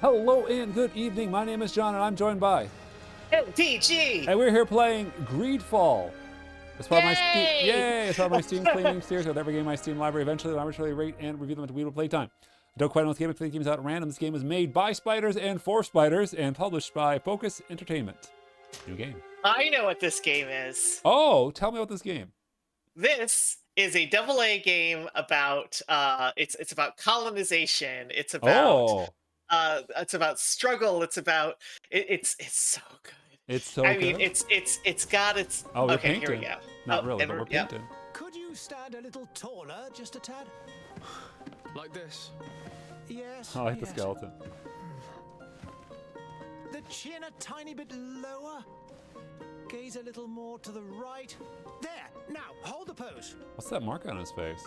Hello and good evening. My name is John and I'm joined by LTG! and we're here playing GreedFall. As part of my Yay! As part of my Steam cleaning series with every game in my Steam library. Eventually, I'll arbitrarily rate and review them at Weedle Playtime. I don't quite know what the game is. The game's out at random. This game is made by spiders and for spiders and published by Focus Entertainment. New game. I know what this game is. Oh, tell me about this game. This is a AA game about it's about colonization. It's about struggle. It's so good. It's so I good. mean, it's got its. Oh, we're okay, painting. here we go. Not really, but we're painting. Could you stand a little taller, just a tad? Like this? Yes. I like the skeleton. The chin a tiny bit lower. Gaze a little more to the right. There. Now, hold the pose. What's that mark on his face?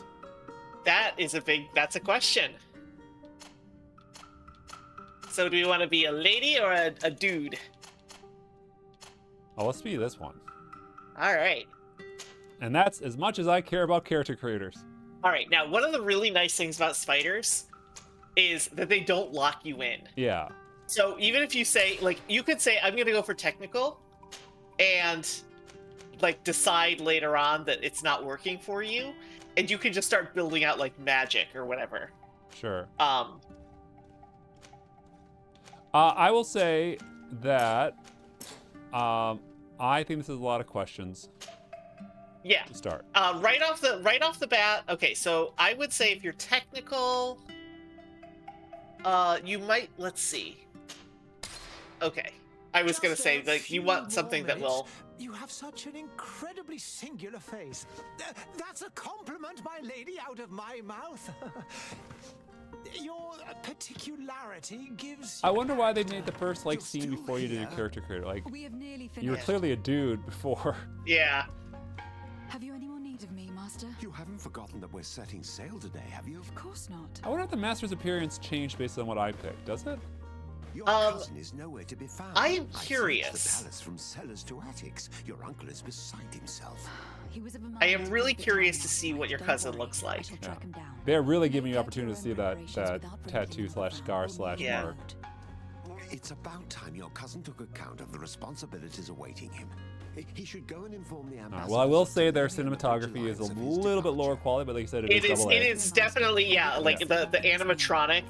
That's a question. So do we want to be a lady or a dude? Oh, let's be this one. All right. And that's as much as I care about character creators. All right. Now, one of the really nice things about spiders is that they don't lock you in. Yeah. So even if you say, like, you could say, I'm going to go for technical, and, like, decide later on that it's not working for you, and you can just start building out, like, magic or whatever. Sure. I I will say that I think this is a lot of questions. Yeah. To start. Right off the bat. Okay, so I would say if you're technical, you might. Let's see. Okay, I was gonna say like you want something that will. You have such an incredibly singular face. That's a compliment, my lady, out of my mouth. Your particularity gives. I wonder why they made the first like scene before you did a character creator. Like We have nearly finished. you were clearly a dude before. Yeah. Have you any more need of me, Master? You haven't forgotten that we're setting sail today, have you? Of course not. I wonder if the master's appearance changed based on what I picked. Does it? Your cousin is nowhere to be found. I am searched curious. the palace from cellars to attics. Your uncle is beside himself. He was of a I am mind really to keep curious an to eye see on. what your Don't cousin worry, looks I like. shall track him down. They're really giving you Make opportunity to see your that preparations without tattoo breaking slash the scar vow slash Yeah. mark. It's about time your cousin took account of the responsibilities awaiting him. He should go and inform the ambassador. Well, I will say their cinematography is a little bit lower quality, but like I said, It is. double It A. is definitely like the animatronic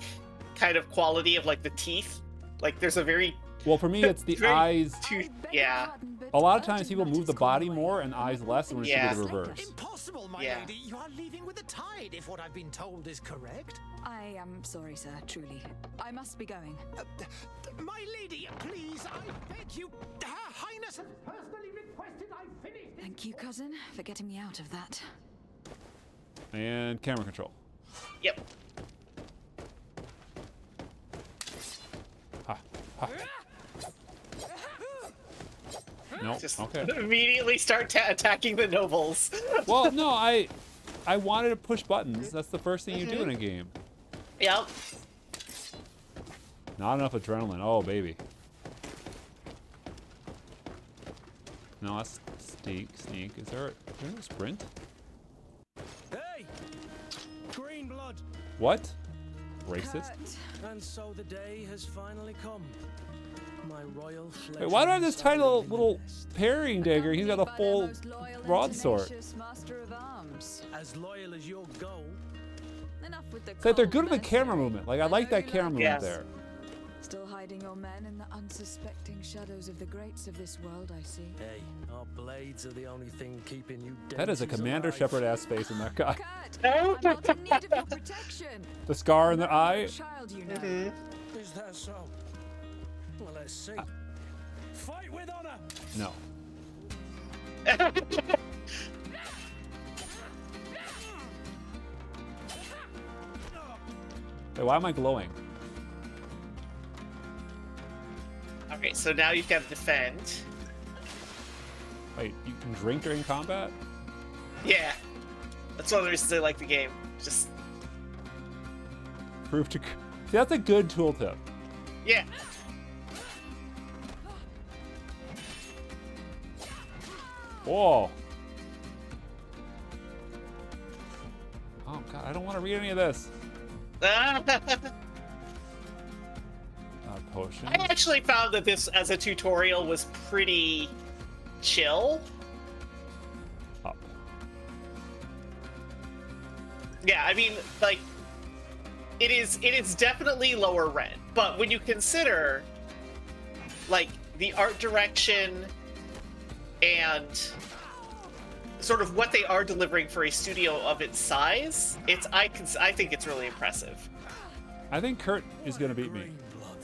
kind of quality of like the teeth. Like there's a very Well, for me, it's the very eyes. yeah. A lot of times people move the body more and eyes less, and when Yeah. it's the reverse. Impossible, my Yeah. lady. You are leaving with the tide, if what I've been told is correct. I am sorry, sir, truly. I must be going. My lady, please, I beg you. Her Highness has personally requested I finish this. Thank you, cousin, for getting me out of that. And camera control. Yep. Ha, ha. No. Just Okay. immediately start attacking the nobles. Well, no, I wanted to push buttons. That's the first thing you do in a game. Yep. Not enough adrenaline. Oh, baby. No, that's sneak. Is there no sprint? Hey! Green blood! What? Racist? And so the day has finally come. My royal Wait, why do I have this tiny fledglings are little in nest. parrying dagger? He's got a full broadsword. Master of arms. As loyal as your goal. Enough with the It's like they're cold good at the camera mercenary. movement. Like I I like know that you camera movement Yes. there. Still hiding your men in the unsuspecting shadows of the greats of this world, I see. Hey, our blades are the only thing keeping you dead. That is a Commander Shepard ass face in that guy. Cat, I'm not in need of your protection. The scar in the eye. Child, you know. Is that so? Well, let's see. Fight with honor! No. Wait, why am I glowing? Okay, so now you've got to defend. Wait, you can drink during combat? Yeah. That's one of the reasons I like the game. Just Proof to. See, that's a good tooltip. yeah. Whoa. Oh god, I don't want to read any of this. potions. I actually found that this as a tutorial was pretty chill. Up. Yeah, I mean, like, it is definitely lower rent, but when you consider, like, the art direction and sort of what they are delivering for a studio of its size, I think it's really impressive. I think Kurt is going to beat me. Green blood.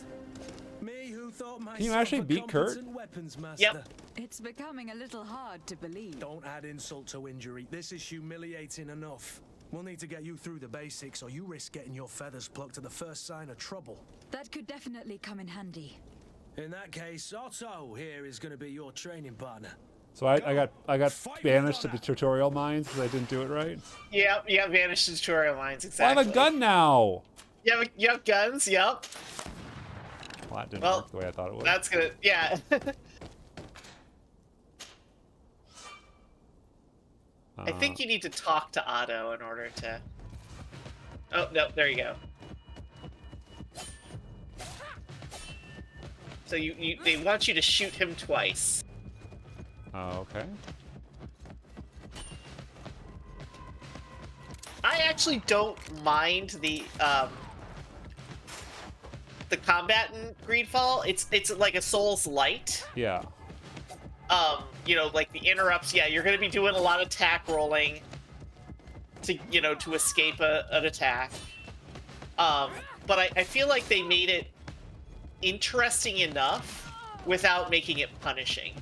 Me who thought Can you myself actually a beat Kurt? competent weapons master. Yep. It's becoming a little hard to believe. Don't add insult to injury. This is humiliating enough. We'll need to get you through the basics, or you risk getting your feathers plucked at the first sign of trouble. That could definitely come in handy. In that case, Otto here is going to be your training partner. So I got banished to the tutorial mines because I didn't do it right. Yep, you have vanished tutorial lines, Well, I exactly. have a gun now. You have guns, yep. Well, that didn't Well, work the way I thought it would. That's good, yeah. I think you need to talk to Otto in order to... Oh, no, there you go. So they want you to shoot him twice. Okay. I actually don't mind the combat in GreedFall. It's like a Souls Light. Yeah. You know, like the interrupts. Yeah, you're going to be doing a lot of attack rolling to to escape an attack. But I feel like they made it interesting enough without making it punishing.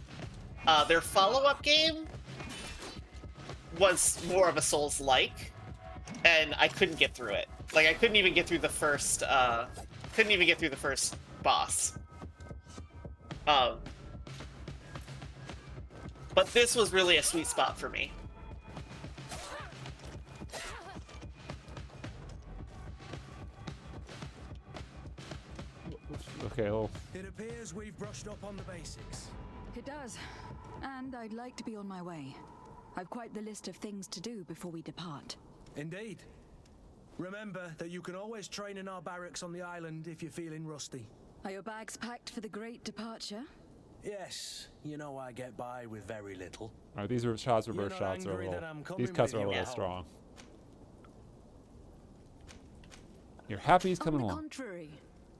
Their follow-up game was more of a Souls-like, and I couldn't get through it. Like, I couldn't even get through the first, boss. But this was really a sweet spot for me. Okay. Well, It appears we've brushed up on the basics. It does. And I'd like to be on my way. I've quite the list of things to do before we depart. Indeed. Remember that you can always train in our barracks on the island if you're feeling rusty. Are your bags packed for the great departure? Yes, you know I get by with very little. all right. These reverse You're not shots are a angry little. that I'm coming These cuts with are a you little now? strong. You're happy he's coming On the along. contrary,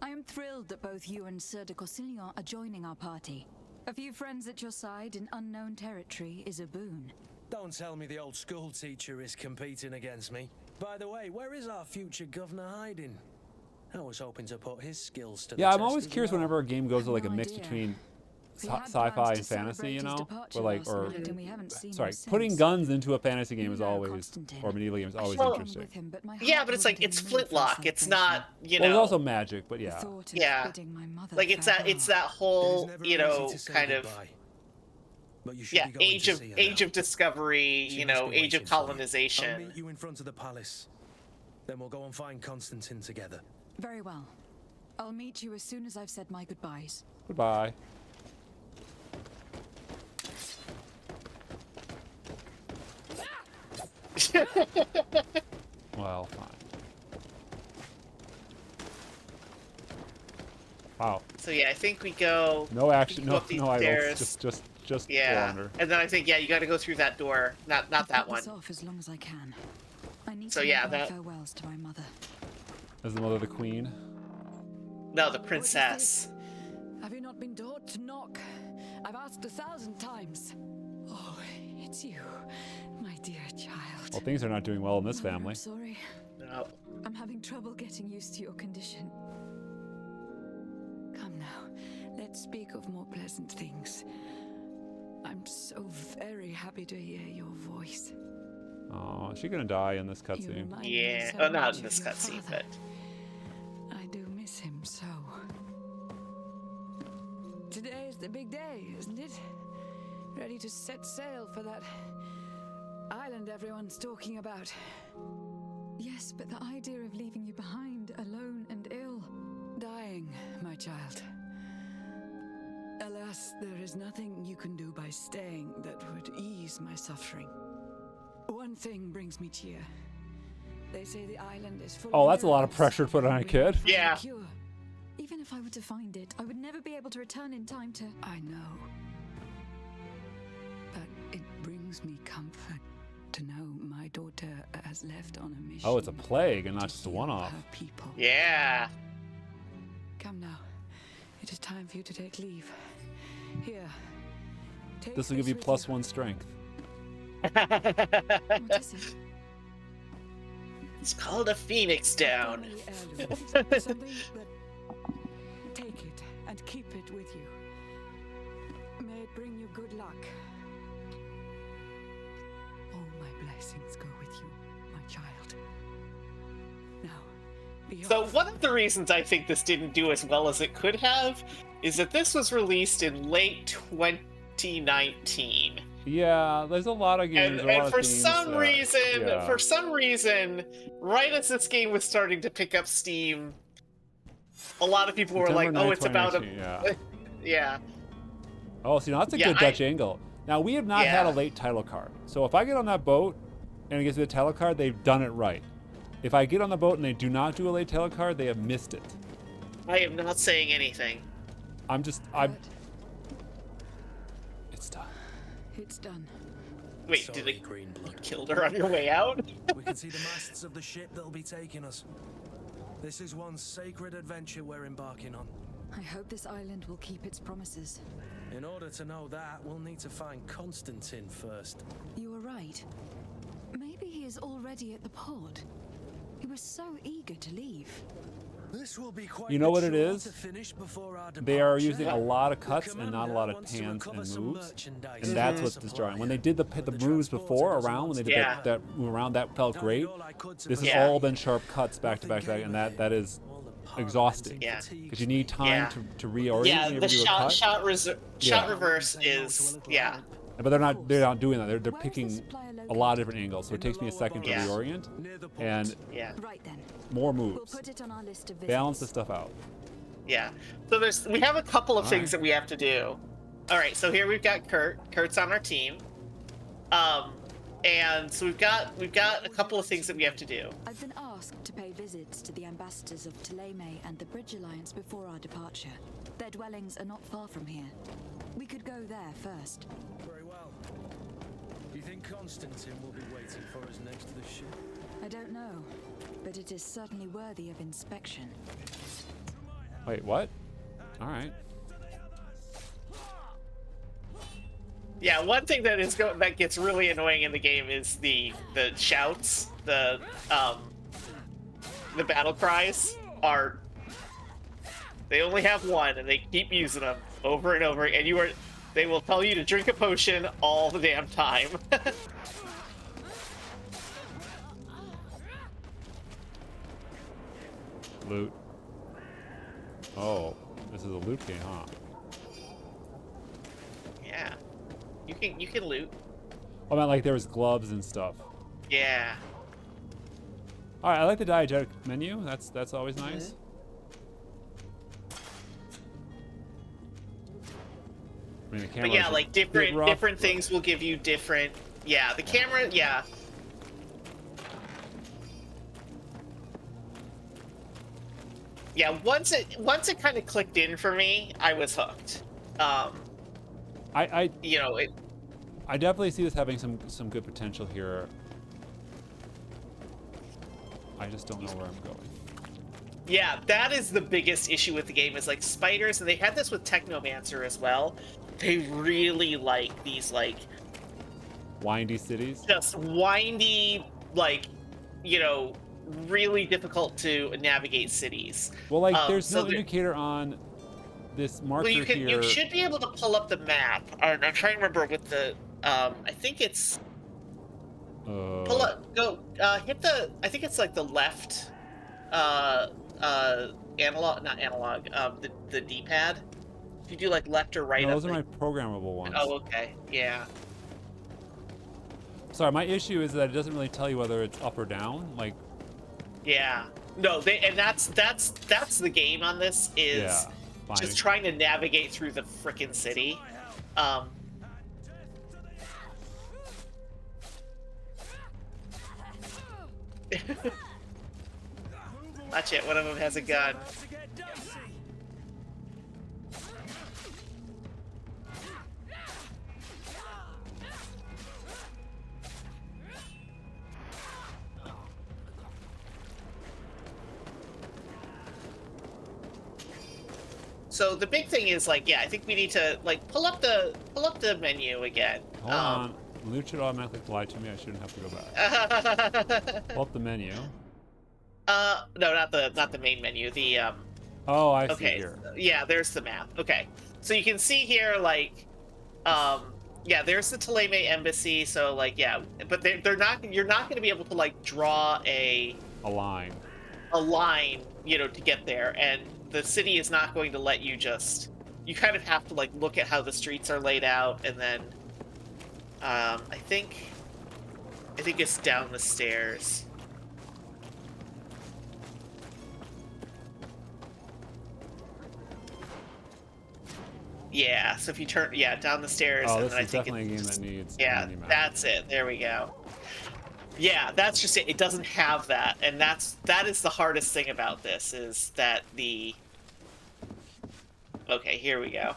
I am thrilled that both you and Sir de Corsillon are joining our party. A few friends at your side in unknown territory is a boon. Don't tell me the old school teacher is competing against me. By the way, where is our future governor hiding? I was hoping to put his skills to the Yeah, I'm test always as curious well. whenever a game goes to I've like a no mix idea. between We had sci-fi plans and to fantasy, celebrate you his know, departure or like, last or night, and we haven't seen sorry, him putting since. guns into a fantasy game is You know, always, Constantine. or medieval game is always Well, interesting. With him, but my Yeah, heart but it's wasn't like, it's in the mood for Flintlock. It's celebration. not, Well, there's also magic, but The yeah. thought of Yeah. bidding my mother Like, it's farewell. that whole, It is never you easy know, to say kind of, goodbye. But you should yeah, be going to see her age now. of discovery, She you must know, be age of waiting for you. I'll colonization. meet you in front of the palace. Then we'll go and find Constantine together. Very well. I'll meet you as soon as I've said my goodbyes. Goodbye. Well, fine. Wow. So yeah, I think we go. No action. go No, up these no idols. stairs. Just Yeah, wander. and then I think you got to go through that door, not I'll that put one. this off as long as I can. I need So to yeah, make my that- farewells to my mother. As the mother of the queen. No, the princess. Have you not been taught to knock? I've asked 1,000 times. Oh, it's you, my dear child. Well, things are not doing well in this Mother, family. I'm sorry. No. I'm having trouble getting used to your condition. Come now, let's speak of more pleasant things. I'm so very happy to hear your voice. Oh, is she gonna die in this You cutscene? remind me Yeah. so Oh, not much in of this your cutscene, father. but I do miss him so. Today is the big day, isn't it? Ready to set sail for that island everyone's talking about. Yes, but the idea of leaving you behind, alone and ill. Dying, my child. Alas, there is nothing you can do by staying that would ease my suffering. One thing brings me cheer. They say the island is full Oh, of that's a lot of miracles. pressure to put on a We kid. will find Yeah. cure. Even Even if I were to find it, I would never be able to return in time to... I know. But it brings me comfort to know my daughter has left on a mission. Oh, it's a plague and not to just a heal one-off. her people. Yeah. Come now. It is time for you to take leave. Here. Take This will give you with +1 strength. What is it? It's called a Phoenix Down. Family heirloom. Something that... Take it and keep it with you. May it bring you good luck. All my blessings go with you, my child. Now, be So off. one of the reasons I think this didn't do as well as it could have is that this was released in late 2019. Yeah, there's a lot of games. And for some reason, right as this game was starting to pick up steam, a lot of people were like, September "Oh, 9th, it's about a 2019, yeah." Oh, see, now that's a Yeah, good Dutch angle. Now, we have not had a Yeah. late title card. So if I get on that boat and it gets me the title card, they've done it right. If I get on the boat and they do not do a late title card, they have missed it. I am not saying anything. I'm Good. It's done. It's done. Wait, Sorry, did they Greenblood. killed her on your way out? We can see the masts of the ship that'll be taking us. This is one sacred adventure we're embarking on. I hope this island will keep its promises. In order to know that, we'll need to find Constantine first. You were right. Maybe he is already at the pod. He was so eager to leave. This will be quite You know the what it chore is? to finish before our They are departure. using a lot of The cuts and not a lot of commander wants to pans recover and some moves. merchandise And that's from what's the destroying. supply. When they did the But the moves transporter before doesn't around, when they want did to do that move around, that felt Done great. all I could to This has Yeah. all been sharp cuts back to back to back, and that is All the parliamenting exhausting. Yeah. fatigues because you need time Yeah. to reorient. Yeah, whenever the you do a cut. shot Yeah. reverse is yeah. But they're not doing that. They're Where is the picking supplier a lot of different angles, so it In the takes me a lower second to Yeah. reorient near the port. and Yeah. Right then. more We'll moves. put it on our list of visits. Balance the stuff out. Yeah. So we have a couple of things Alright. that we have to do. All right. So here we've got Kurt. Kurt's on our team. And so we've got a couple of things that we have to do. I've been asked to pay visits to the ambassadors of Ptolemy and the Bridge Alliance before our departure. Their dwellings are not far from here. We could go there first. Very well. You think Constantine will be waiting for us next to the ship? I don't know, but it is certainly worthy of inspection. Wait, what? All right. Yeah. One thing that gets really annoying in the game is the shouts. The battle cries are. They only have one, and they keep using them over and over. And they will tell you to drink a potion all the damn time. Loot. Oh, this is a loot game, huh? Yeah. You can loot. Oh, man, like there was gloves and stuff. Yeah. All right, I like the diegetic menu. That's always nice. I mean, the camera. But yeah, like different rough. things will give you different. Yeah, the camera. Yeah. Yeah, once it kind of clicked in for me, I was hooked. I You know, I definitely see this having some good potential here. I just don't know where I'm going. yeah, that is the biggest issue with the game is like spiders, and they had this with Technomancer as well. They really like these like Windy cities. just windy, like, you know, really difficult to navigate cities. Well, like there's so no there- indicator on this marker Well, here. you should be able to pull up the map. I'm trying to remember with the. I think it's pull up. Go hit the. I think it's like the left. Analog, not analog. The D-pad. If you do like left or right. No, of those are the- my programmable ones. Oh, okay. Yeah. Sorry, my issue is that it doesn't really tell you whether it's up or down. Like, Yeah. No, and that's the game on this is yeah, fine. just trying to navigate through the frickin' city. Watch it, one of them has a gun. So the big thing is like, yeah, I think we need to like pull up the menu again. Hold on. Loot should automatically fly to me. I shouldn't have to go back. Pull up the menu. No, not the main menu. The Oh, I see okay, here. yeah, there's the map. Okay, so you can see here like, yeah, there's the Thélème embassy. So like, yeah, but they're not. You're not going to be able to like draw a line, you know, to get there, and the city is not going to let you just. You kind of have to like look at how the streets are laid out, and then, I think it's down the stairs. Yeah, so if you turn, down the stairs, oh, and this then I is think definitely a game just, that needs yeah, mini map. that's it. There we go. Yeah, that's just it. It doesn't have that, and that is the hardest thing about this is that the. Okay, here we go.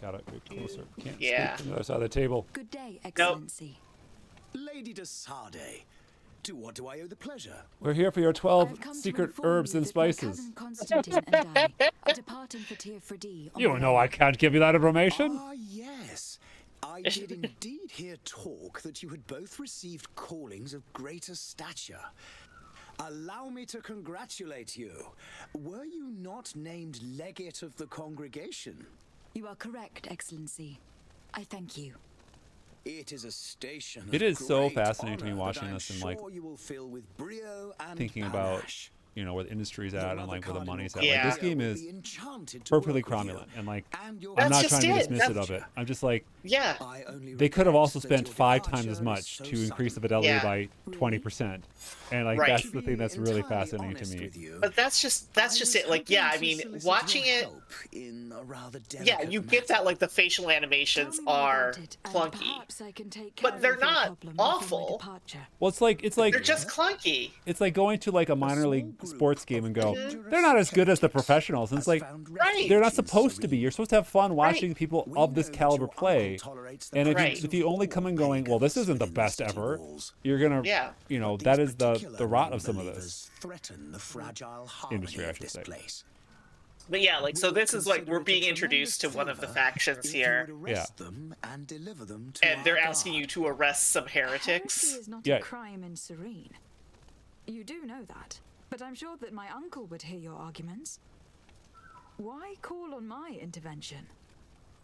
Got it. Get closer. Can't Yeah. escape from the other side of the table. Good day, Excellency. Lady de Sade, to what do I owe the pleasure? We're here for your I've 12 come to secret inform herbs you and that my spices. cousin Constantine and I are departing for Tierfredi on You the know way. I can't give you that information. Ah, yes. I did indeed hear talk that you had both received callings of greater stature. Allow me to congratulate you. Were you not named legate of the congregation? You are correct, Excellency. I thank you. It is a station. It of is so great fascinating to me honor watching that I'm this and, like, sure you will fill with brio and Thinking about, panache. you know, where the industry's Your at and mother like where the Cardinal money's at. Yeah. Like, this game will is be enchanted to perfectly work with you, cromulent, and like and your I'm That's not just trying to it. dismiss it That's- of it. I'm just like Yeah. I only they could have also regret that spent your 5 times departure as is much so to increase the sudden. fidelity Yeah. by 20%, and like Right. that's the thing that's really entirely fascinating to honest me. with you, But that's just it. Like, yeah, I mean, watching it. in a rather Yeah, you get that like the facial animations Tell me more are about it, and clunky, perhaps I can take care but they're of your not problem before my awful. departure. Well, it's like They're just clunky. it's like going to like a minor small league group sports game of and go, dangerous they're not as good as the heretics professionals. And it's has like found Right. they're not refuge in supposed to be. serene. You're supposed to have fun watching people We of this know that caliber your play. uncle tolerates the And if Right. you only come in going, well, this isn't the within best city ever, walls. you're gonna, Yeah. you know, But that these is the particular rot of some of this. non-believers threaten the fragile harmony Industry, I of should this say. place. But yeah, like so We this is like consider we're it a being tremendous introduced to one of the favor factions if you here, would arrest them and deliver them to and our they're asking guard. you to arrest some Heresy heretics. is not Yeah. a crime in Serene. You do know that, but I'm sure that my uncle would hear your arguments. Why call on my intervention?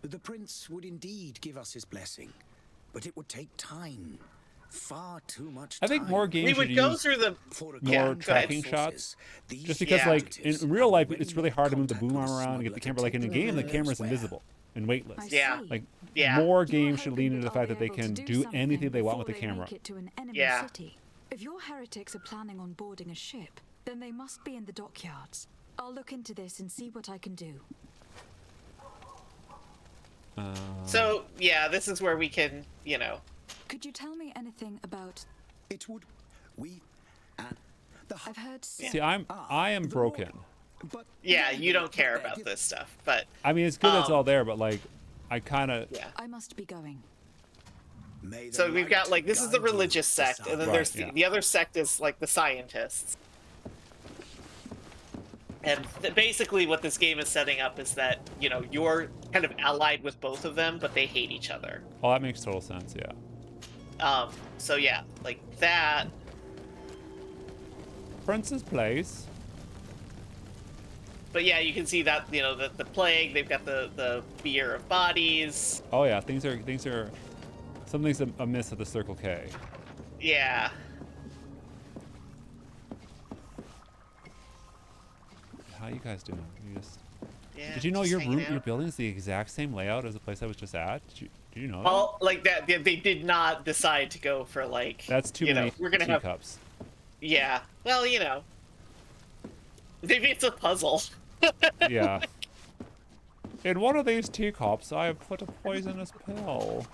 The prince would indeed give us his blessing, but it would take time. Far too much I think time. more games We should would go use through the For a more Yeah, grand tracking forces, shots, these just because Yeah. like in fugitives real are life ready it's really hard to move the contact boom with a arm around and get the smuggler camera. Like in a to take game, the them camera's elsewhere. invisible and weightless. I Yeah. see. Like Yeah. more You are games should hoping lean into the that fact I'll that they be able can to do something anything they want with the before they camera. make it to an enemy Yeah. city. If your heretics are planning on boarding a ship, then they must be in the dockyards. I'll look into this and see what I can do. So yeah, this is where we can, you know. Could you tell me anything about... It would. We. The. I've heard... See, I am broken. But Yeah, you don't care about this stuff, but I mean, it's good that it's all there, but like, I kind of yeah. I must be going. May the So we've got light like this is the guide you, religious sect, and then Right, there's yeah. the other sect is like the scientists. And basically, what this game is setting up is that you know you're kind of allied with both of them, but they hate each other. oh, that makes total sense. Yeah. So yeah, like that. Prince's Place. But yeah, you can see that you know the plague. They've got the fear of bodies. Oh yeah, things are something's amiss at the Circle K. Yeah. How you guys doing? You just Yeah. did you know just your hanging room, your out. building is the exact same layout as the place I was just at? Did you know that? Well, like that, they did not decide to go for like. That's too you many know, we're gonna have. teacups. Yeah. Well, you know. Maybe it's a puzzle. Yeah. In one of these teacups, I have put a poisonous pill.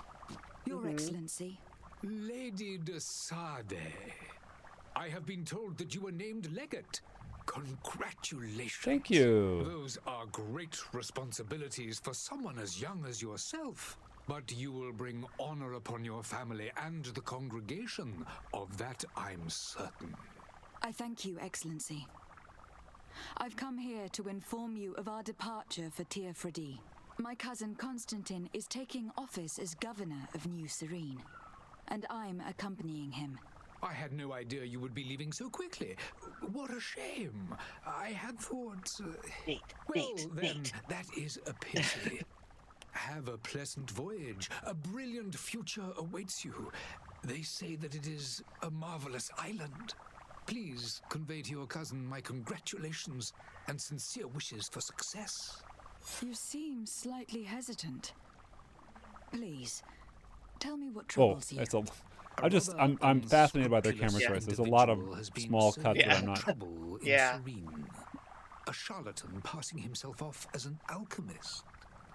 Your Excellency. Lady de Sade, I have been told that you were named legate. Congratulations. Thank you. Those are great responsibilities for someone as young as yourself. But you will bring honor upon your family and the congregation. Of that I'm certain. I thank you, Excellency. I've come here to inform you of our departure for Teofredi. My cousin Constantine is taking office as governor of New Serene, and I'm accompanying him. I had no idea you would be leaving so quickly. What a shame. I had thought... then, that is a pity. Have a pleasant voyage. A brilliant future awaits you. They say that it is a marvelous island. Please convey to your cousin my congratulations and sincere wishes for success. You seem slightly hesitant. Please, tell me what troubles you. I'm fascinated by their camera choice. There's a lot of small cuts that I'm not. Trouble in Serene. A charlatan passing himself off as an alchemist.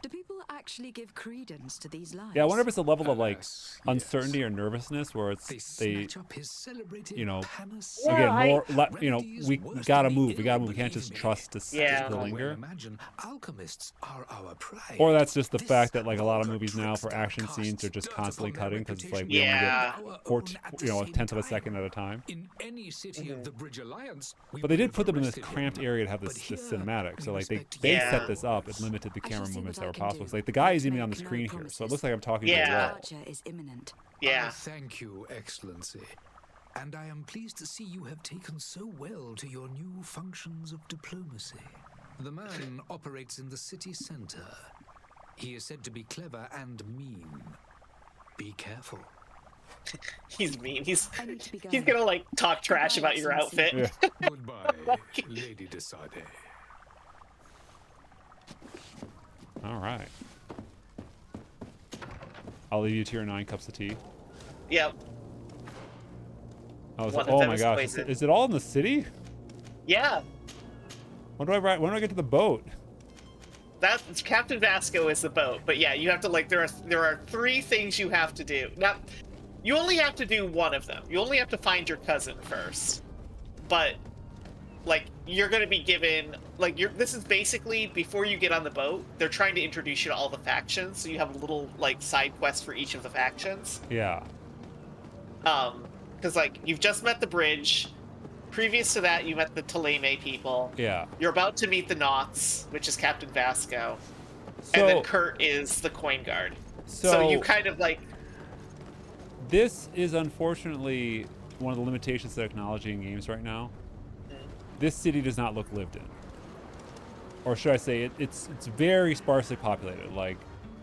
Do people actually give credence to these lies? Yeah, I wonder if it's a level of like Yes. uncertainty or nervousness where it's They they snatch up his celebrated you know, panacea. again more Remedies we worse gotta than the move. We ill, can't believe just me. trust to Yeah. to Well, linger. imagine alchemists are our pride. Or that's just the This fact that like a lot of vulgar movies now for trickster action casts scenes are just dirt constantly upon their cutting because it's like we Yeah. only our get own at the a tenth of a same second time. at a time. In any city of the Bridge Alliance, we But they would did have put them in this arrested cramped him. area to have But this here, cinematic. So we like they respect Yeah. set this up. It limited the I shall camera see movements what that I were can possible. do. So like the guy is Let's even on the make no screen here, so it promises. looks like I'm talking Yeah. to a wall. Departure is imminent. Yeah. Thank you, Excellency. And I am pleased to see you have taken so well to your new functions of diplomacy. The man operates in the city center. He is said to be clever and mean. Be careful. He's mean. He's I need to be he's going. gonna like talk trash Goodbye, about your Excellency. outfit. Yeah. Goodbye, Lady de Sade. All right. I'll leave you to your 9 cups of tea. Yep. Oh, One of oh them my is gosh! poison. Is it all in the city? Yeah. When do I get to the boat? That's Captain Vasco is the boat, but yeah, you have to like there are 3 things you have to do. Now, you only have to do one of them. You only have to find your cousin first. But like you're gonna be given like this is basically before you get on the boat, they're trying to introduce you to all the factions, so you have a little like side quest for each of the factions. Yeah. Because like you've just met the bridge. Previous to that, you met the Taleme people. Yeah. You're about to meet the Knots, which is Captain Vasco. So, And then Kurt is the coin guard. So So you kind of like... this is unfortunately one of the limitations of technology in games right now. This city does not look lived in. Or should I say, it's very sparsely populated. Like,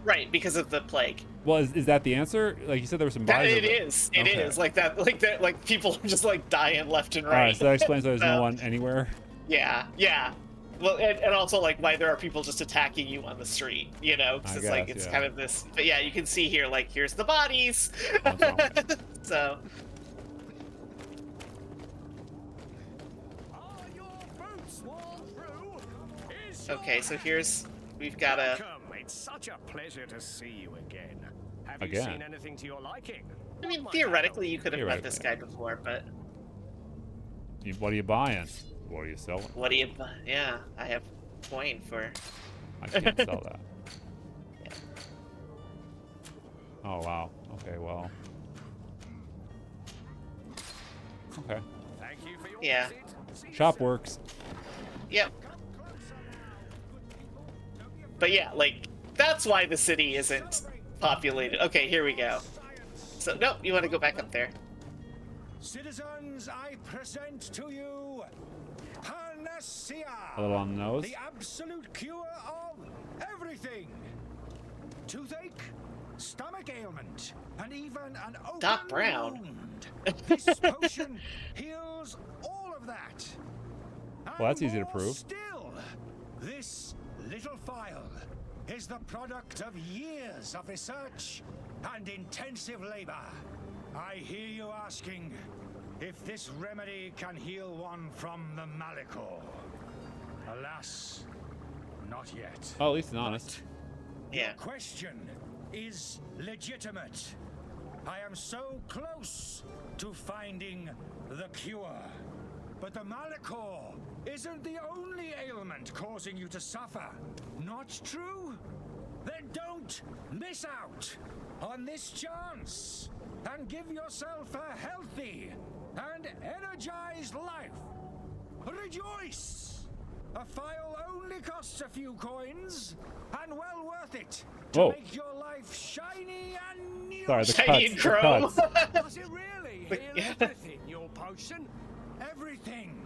Right, because of the plague. well, is that the answer? Like you said, there were some bodies. It is. It Okay. is. Like that. Like people are just like dying left and All right. right, so that explains why there's no So- one anywhere. Yeah. Yeah. Well, and also like why there are people just attacking you on the street, you know, because I it's like guess, it's yeah. kind of this. But yeah, you can see here like here's the bodies. Oh, no. So Are your boots worn through? Is okay, so we've got a. Welcome. It's such a pleasure to see you again. Have you Again? seen anything to your liking? I mean, What might theoretically, you could have met Theoretically. this guy before, but What are you buying? What are you selling? what do you? Yeah, I have coin for. I can't sell that. Oh wow. Okay, well. Okay. Thank you for your Yeah. visit. See you Shop soon. works. Yep. But yeah, like that's why the city isn't populated. Okay, here we go. So nope, you want to go back up there. Citizens, I present to you Panacea, A little on the nose. the absolute cure of everything. Toothache, stomach ailment, and even an open Doc Brown. wound. This potion heals all of that. Well, that's And easy to more prove. Still, this little phial is the product of years of research and intensive labor. I hear you asking if this remedy can heal one from the Malicor. Alas, not yet. Oh, at least it's honest. Yeah. Question is legitimate. I am so close to finding the cure. But the Malicor isn't the only ailment causing you to suffer. Not true? Then don't miss out on this chance and give yourself a healthy and energized life. Rejoice! A file only costs a few coins, and well worth it to Whoa. make your life shiny and new. Sorry, the Shiny cuts. and The chrome. cuts. Does it really heal everything, your potion? Everything.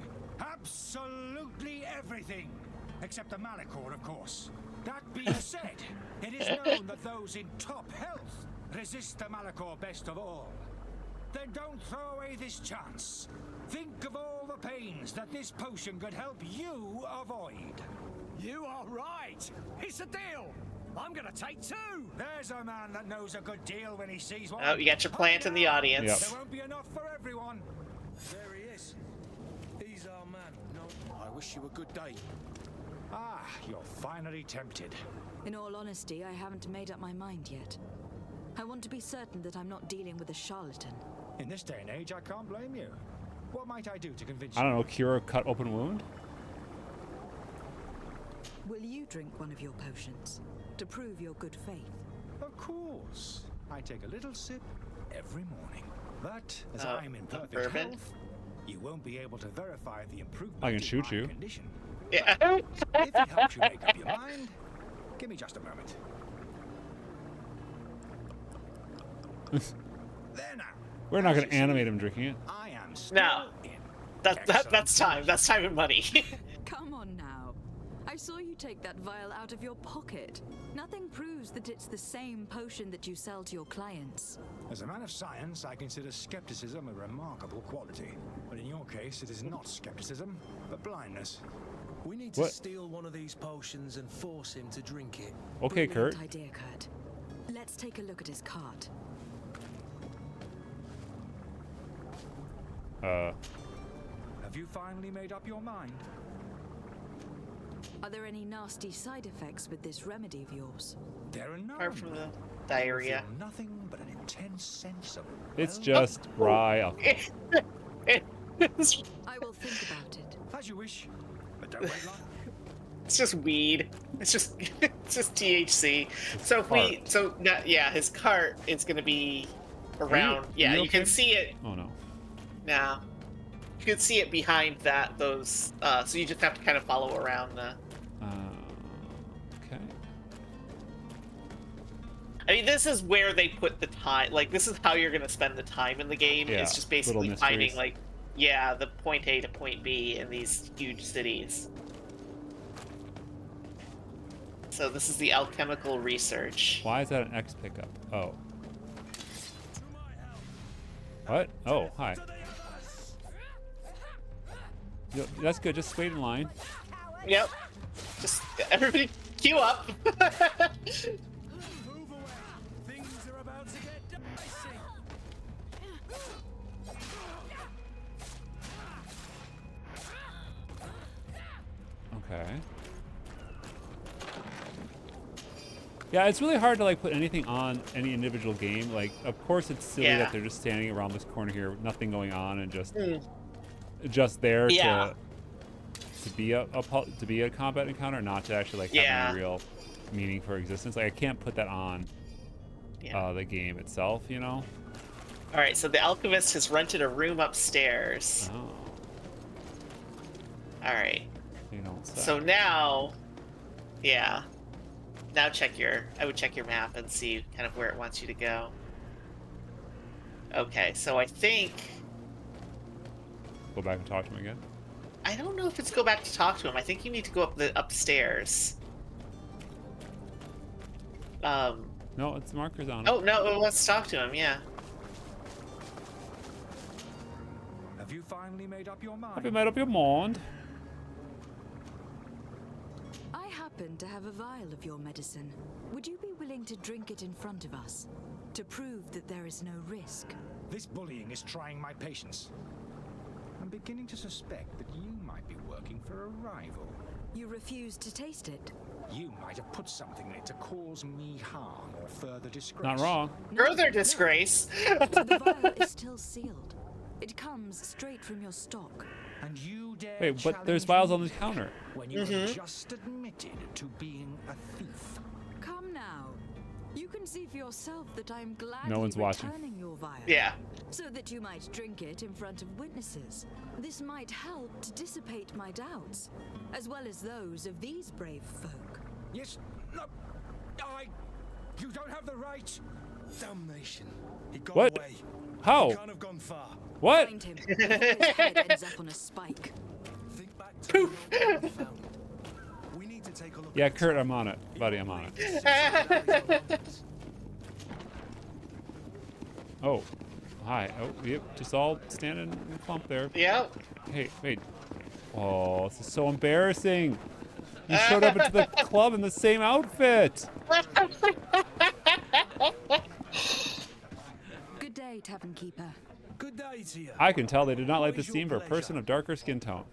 Absolutely everything. Except the Malachor, of course. That being said, it is known that those in top health resist the Malachor best of all. Then don't throw away this chance. Think of all the pains that this potion could help you avoid. You are right. It's a deal. I'm gonna take 2. There's a man that knows a good deal when he sees one. Oh, you got your plant in the audience. Yep. There won't be enough for everyone. There he is. He's our man. No, I wish you a good day. Ah, you're finally tempted. In all honesty, I haven't made up my mind yet. I want to be certain that I'm not dealing with a charlatan. In this day and age, I can't blame you. What might I do to convince I you? don't know, cure a cut open wound? Will you drink one of your potions to prove your good faith? Of course. I take a little sip every morning. But as Oh, I'm in the perfect bourbon? health, you won't be able to verify the improvement I can in shoot my you. condition. Yeah. If it helps you make up your mind, give me just a moment. There now. We're not As going you to see, animate him drinking it. I am still No. in. That's Excellent time. That's time and money. Come on now. I saw you take that vial out of your pocket. Nothing proves that it's the same potion that you sell to your clients. As a man of science, I consider skepticism a remarkable quality. But in your case, it is not skepticism, but blindness. We need to What? steal one of these potions and force him to drink it. Okay, Kurt. Brilliant idea, Kurt. Let's take a look at his cart. Have you finally made up your mind? Are there any nasty side effects with this remedy of yours? There are none. Apart from the You diarrhea. feel nothing but an intense sense of It's well- just rye alcohol. I will think about it. As you wish, but don't wait long. It's just weed. It's just THC. So if we cart. so now, yeah, his cart is gonna be around. Yeah, you you can okay? see it Oh no. now. You can see it behind those. So you just have to kind of follow around the. Okay. I mean, this is where they put the time. Like, this is how you're gonna spend the time in the game. Yeah, It's just little basically finding mysteries. like, yeah, the point A to point B in these huge cities. So this is the alchemical research. Why is that an X pickup? Oh. What? Oh, hi. Yo, that's good. Just wait in line. Yep. Just everybody queue up. Move away. Things are about to get dicey. Okay. Yeah, it's really hard to like put anything on any individual game. Like, of course, it's silly Yeah. that they're just standing around this corner here, with nothing going on, and just there Yeah. to be a combat encounter, not to actually like have Yeah. any real meaning for existence. Like, I can't put that on Yeah. the game itself, you know. All right. So the alchemist has rented a room upstairs. Oh, All right. you don't say. So now, yeah. Now I would check your map and see kind of where it wants you to go. Okay, so I think, Go back and talk to him again. I don't know if it's go back to talk to him. I think you need to go up the upstairs. No, it's markers on it. Oh, no, it wants to talk to him, yeah. Have you finally made up your mind? Have you made up your mind? I happen to have a vial of your medicine. Would you be willing to drink it in front of us? To prove that there is no risk? This bullying is trying my patience. I'm beginning to suspect that you might be working for a rival. You refuse to taste it? You might have put something in it to cause me harm or further disgrace. Not wrong. Further disgrace. The vial is still sealed. It comes straight from your stock. And you dare Wait, but there's challenge vials on me the counter. when you have just admitted to being a thief. Come now. You can see for yourself that I'm gladly No one's watching. returning your vial. Yeah. So that you might drink it in front of witnesses. This might help to dissipate my doubts, as well as those of these brave folk. Yes. No. You don't have the right. Damnation. He got What? away. How? He can't have gone far. What? Find him before his head ends up on a spike. Think back to the old we found. We need to take a look. Yeah, at Kurt, I'm on it. Buddy, I'm on it. Oh. Hi. Oh, yep. Just all standing in a clump there. Yep. Hey, wait. Oh, this is so embarrassing. You showed up into the club in the same outfit. Good day, Tavern Keeper. Good day to you. I can tell they did not light the Always your scene for a pleasure. person of darker skin tone.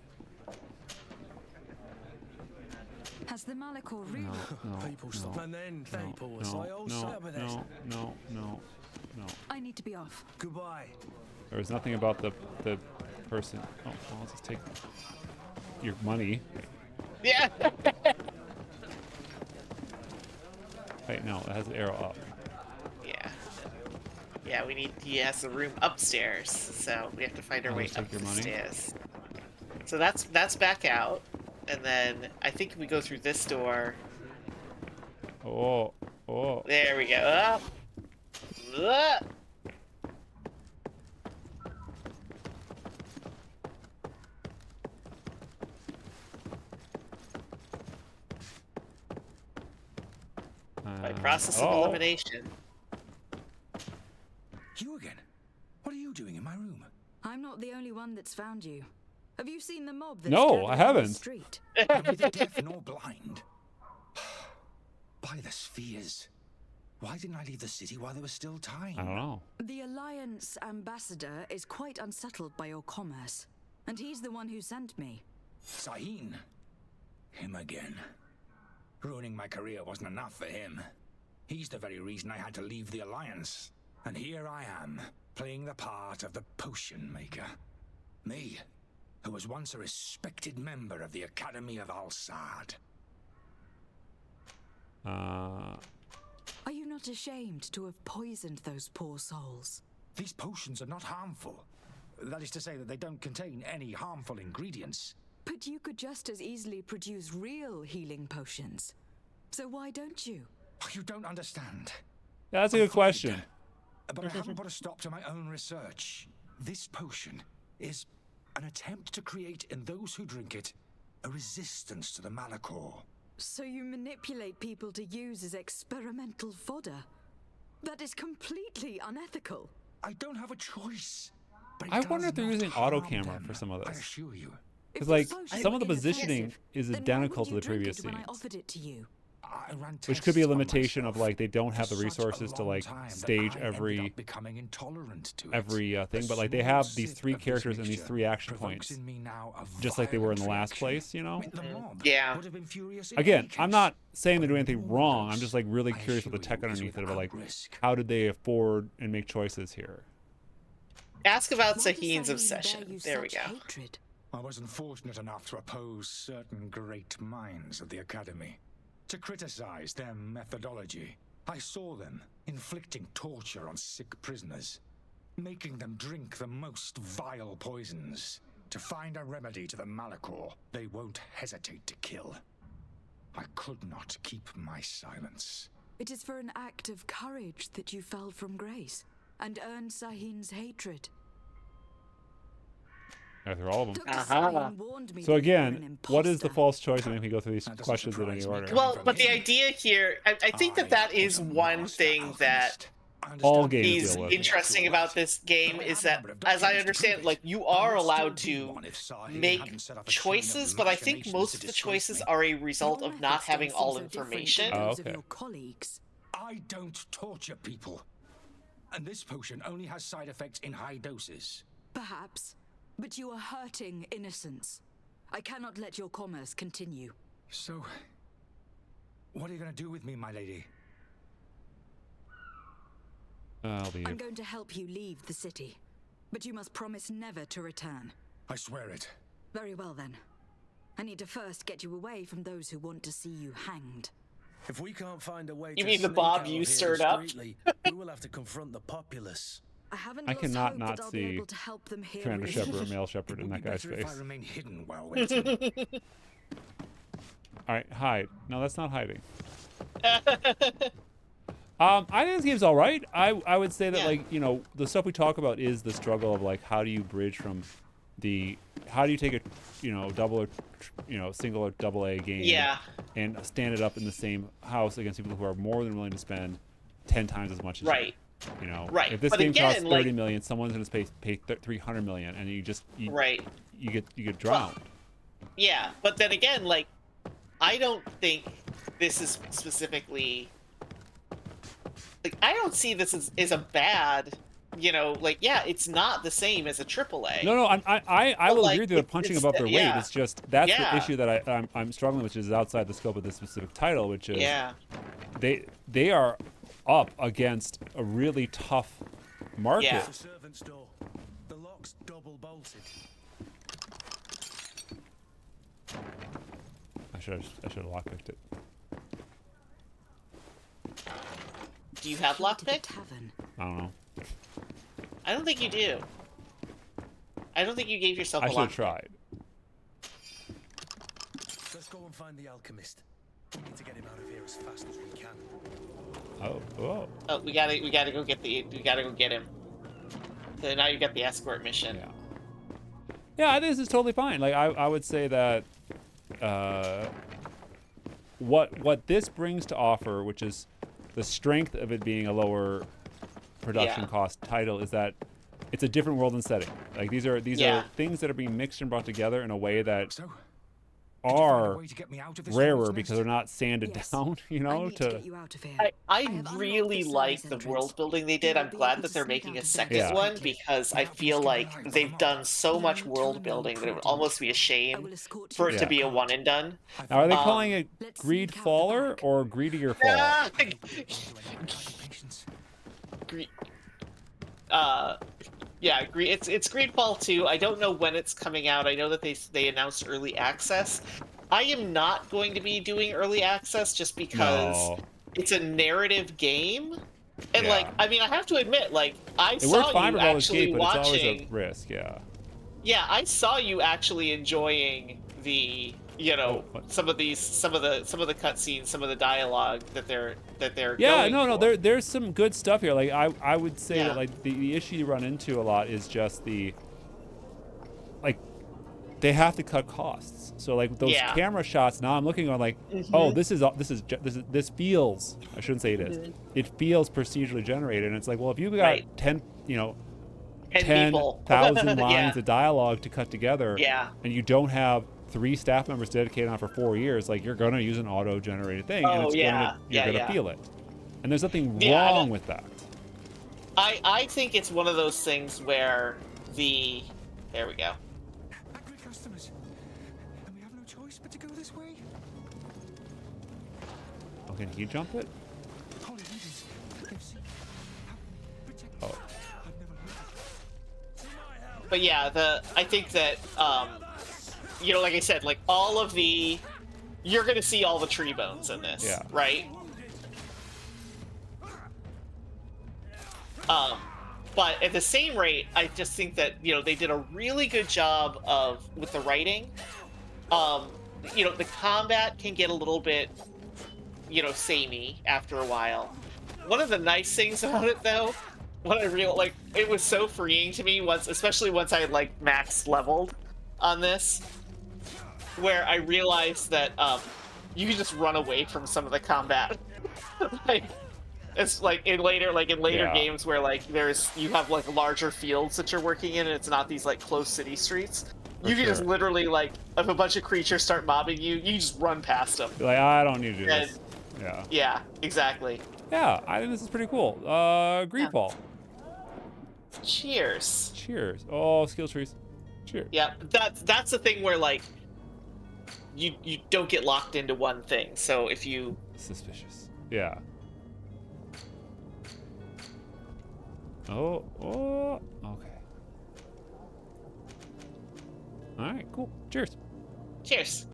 Has the Malachor really? People stop and then they pull us. I all no, set up with this. no. I need to be off. Goodbye. There was nothing about the person. Oh, well, I'll just take your money. Yeah. Wait, no, it has an arrow up. Yeah. Yeah, we need. He has the room upstairs, so we have to find our I'll way just up take the your money. stairs. So that's back out, and then I think we go through this door. Oh. There we go. Up. Up. By process of elimination. You again? What are you doing in my room? I'm not the only one that's found you. Have you seen the mob that's No, gathered I on the haven't. street? Are neither deaf nor blind. By the spheres. Why didn't I leave the city while there was still time? I don't know. The Alliance ambassador is quite unsettled by your commerce, and he's the one who sent me. Sahin. Him again. Ruining my career wasn't enough for him. He's the very reason I had to leave the Alliance. And here I am, playing the part of the potion maker. Me, who was once a respected member of the Academy of Al-Sad. Are you not ashamed to have poisoned those poor souls? These potions are not harmful. That is to say that they don't contain any harmful ingredients. But you could just as easily produce real healing potions. So why don't you? Oh, you don't understand. Yeah, that's a good question. But I haven't put a stop to my own research. This potion is an attempt to create in those who drink it a resistance to the Malachor. So you manipulate people to use as experimental fodder? That is completely unethical. I don't have a choice. But it I does wonder if they're not using auto harm camera them, for some of I this. assure you. Because, If like, the potion some of the is positioning offensive, is then why identical would to you the drink previous it when I scenes. offered it to you? I ran Which could be a tests on limitation of, myself like, they don't have the for such a resources to, long like, time that stage I ended every up becoming intolerant to it. thing, A but, like, they small have these sip 3 of this characters and these mixture 3 action provokes points. in me now a Just like they were in the violent last reaction. place, you know? The mob Yeah. would have been furious in Again, any I'm case. not saying they're doing anything But wrong. I'm overdose, just, like, really I curious with the assure tech you, is underneath it of, without like, risk. how did they afford and make choices here? Ask about Why does Sahin's Sahin obsession. bear you There we such go. hatred? I wasn't fortunate enough to oppose certain great minds of the Academy, to criticize their methodology. I saw them inflicting torture on sick prisoners, making them drink the most vile poisons. To find a remedy to the Malachor, they won't hesitate to kill. I could not keep my silence. It is for an act of courage that you fell from grace and earned Sahin's hatred. After all of them. Dr. Sahin warned me So that you were again, an what is the imposter. false choice? And if we go through these That doesn't questions in any surprise me. order. Well, but the idea here, I think that is one thing that All games is deal with. interesting about this game is that, as I understand, like, you are allowed to make choices, but I think most of the choices are a result Your of not methods having don't all seem so different information. to those okay. of your colleagues. I don't torture people. And this potion only has side effects in high doses. Perhaps, but you are hurting innocents. I cannot let your commerce continue. So, what are you going to do with me, my lady? I'll leave. I'm going to help you leave the city, but you must promise never to return. I swear it. Very well then. I need to first get you away from those who want to see you hanged. If we can't find a way You to mean the sneak Bob out you of here stirred up? discreetly, we will have to confront the populace. I cannot not see Commander Shepard, male Shepherd in that guy's Better if I face. remain hidden while waiting. All right, hide. No, that's not hiding. I think this game's all right. I would say that Yeah. like, you know, the stuff we talk about is the struggle of like how do you bridge from how do you take a, you know, double or single or double A game Yeah. and stand it up in the same house against people who are more than willing to spend 10 times as much as Right. you know. Right. If this But game again, costs 30 like- million, someone's going to pay 300 million, and you Right. you get drowned. Yeah, but then again, like, I don't think this is specifically like I don't see this as a bad, you know, like yeah, it's not the same as a AAA. No, I But, will like, agree that they're it's- punching it's- above their weight. yeah. It's just that's the Yeah. issue that I'm struggling with, which is outside the scope of this specific title, which is Yeah. they are up against a really tough market. Yeah. The servant's door. The lock's double bolted. I should have lockpicked it. Do you have lockpick? I don't know. I don't think you do. I don't think you gave yourself I a should have lockpick. tried. Let's go and find the alchemist. We need to get him out of here as fast as we can. Oh. Oh, we gotta go get him. So now you got the escort mission. Yeah. Yeah, I think this is totally fine. Like I would say that what this brings to offer, which is the strength of it being a lower production Yeah. cost title, is that it's a different world and setting. Like these are Yeah. things that are being mixed and brought together in a way that So, did you find a are way to get me out of this rarer hornet's because nest? they're not sanded down, you know, to I really like the world building they did. I'm glad that they're making a second Yeah. one because I feel like they've done so much world building that it would almost be a shame for it Yeah. to be a one and done. Now, are they Um, calling it GreedFaller or Greedier Fall? Ah, Patience. yeah, it's GreedFall 2. I don't know when it's coming out. I know that they announced early access. I am not going to be doing early access just because No. it's a narrative game. And Yeah. like, I mean, I have to admit, like, I It worked saw fine you with Baldur's actually Gate, but it's always watching. a risk, yeah. Yeah, I saw you actually enjoying the, you know, Oh, what? some of the cutscenes, some of the dialogue that they're Yeah, going no, for. there's some good stuff here. Like I would say Yeah. that like the issue you run into a lot is just the like they have to cut costs. So like those Yeah. camera shots. Now I'm looking on like, oh, this feels. I shouldn't say it is. It feels procedurally generated, and it's like, well, if you got Right. 10, you know, 10 people. 10,000 lines Yeah. of dialogue to cut together, Yeah. and you don't have 3 staff members dedicated on it for 4 years, like you're gonna use an auto-generated thing, and Oh, it's yeah. you're Yeah, gonna yeah. feel it. And there's nothing Yeah, I wrong don't- with that. I think it's one of those things where there we go. Angry customers. And we have no choice but to go this way. Okay, can you jump it? Holy leaders. They've seen. How protect. Oh. I've never heard of But yeah, I think that you know, like I said, like all of you're gonna see all the tree bones in this, Yeah. right? But at the same rate, I just think that, you know, they did a really good job with the writing. You know, the combat can get a little bit, you know, samey after a while. One of the nice things about it, though, what I real like, it was so freeing to me especially once I had like max leveled on this, where I realized that you can just run away from some of the combat. Like, it's like in later Yeah. games where like you have like larger fields that you're working in, and it's not these like close city streets. For You can just sure. literally like, if a bunch of creatures start mobbing you, you just run past them. You're like, I don't need to do And- this. Yeah. Yeah, exactly. Yeah, I think this is pretty cool. GreedFall. Cheers. Cheers. Oh, skill trees. Cheers. Yeah, that's the thing where like you don't get locked into one thing. So if you Suspicious. Yeah. Oh, okay. All right, cool. Cheers. cheers.